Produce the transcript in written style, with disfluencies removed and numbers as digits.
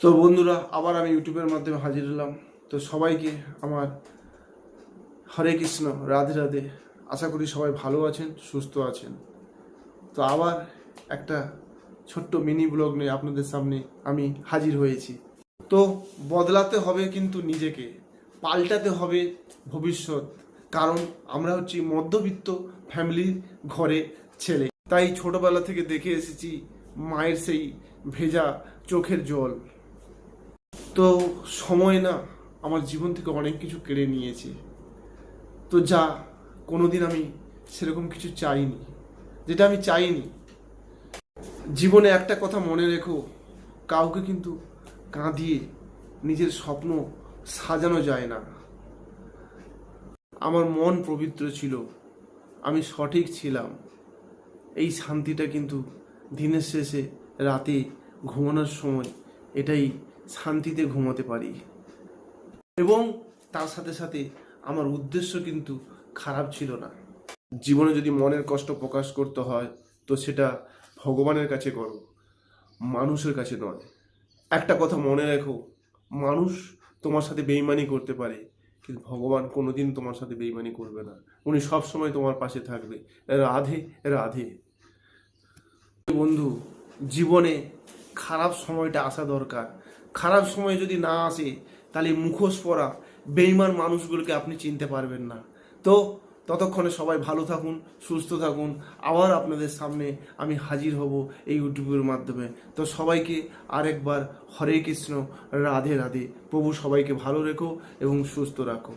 তো বন্ধুরা, আবার আমি ইউটিউবের মাধ্যমে হাজির হলাম। তো সবাইকে আমার হরে কৃষ্ণ, রাধে রাধে। আশা করি সবাই ভালো আছেন, সুস্থ আছেন। তো আবার একটা ছোট্ট মিনি ব্লগ নিয়ে আপনাদের সামনে আমি হাজির হয়েছি। তো বদলাতে হবে কিন্তু নিজেকে, পাল্টাতে হবে ভবিষ্যৎ। কারণ আমরা হচ্ছি মধ্যবিত্ত ফ্যামিলির ঘরে ছেলে, তাই ছোটবেলা থেকে দেখে এসেছি মায়ের সেই ভেজা চোখের জল। তো সময় না আমার জীবন থেকে অনেক কিছু কেড়ে নিয়েছে। তো যা কোনোদিন আমি সেরকম কিছু চাইনি, যেটা আমি চাইনি। জীবনে একটা কথা মনে রেখো, কাউকে কিন্তু কাঁদিয়ে নিজের স্বপ্ন সাজানো যায় না। আমার মন পবিত্র ছিল, আমি সঠিক ছিলাম। এই শান্তিটা কিন্তু দিনের শেষে রাতে ঘুমানোর সময় এটাই শান্তিতে ঘুমাতে পারি। এবং তার সাথে সাথে আমার উদ্দেশ্য কিন্তু খারাপ ছিল না। জীবনে যদি মনের কষ্ট প্রকাশ করতে হয় তো সেটা ভগবানের কাছে করো, মানুষের কাছে নয়। একটা কথা মনে রেখো, মানুষ তোমার সাথে বেইমানি করতে পারে, কিন্তু ভগবান কোনোদিন তোমার সাথে বেইমানি করবে না। উনি সবসময় তোমার পাশে থাকবে। রাধে রাধে। বন্ধু, জীবনে খারাপ সময়টা আসা দরকার। খারাপ সময় যদি না আসে তাহলে মুখোশ পরা বেইমান মানুষগুলোকে আপনি চিনতে পারবেন না। তো ততক্ষণে সবাই ভালো থাকুন, সুস্থ থাকুন। আবার আপনাদের সামনে আমি হাজির হব এই ইউটিউবের মাধ্যমে। তো সবাইকে আরেকবার হরে কৃষ্ণ, রাধে রাধে। প্রভু সবাইকে ভালো রেখো এবং সুস্থ রাখো।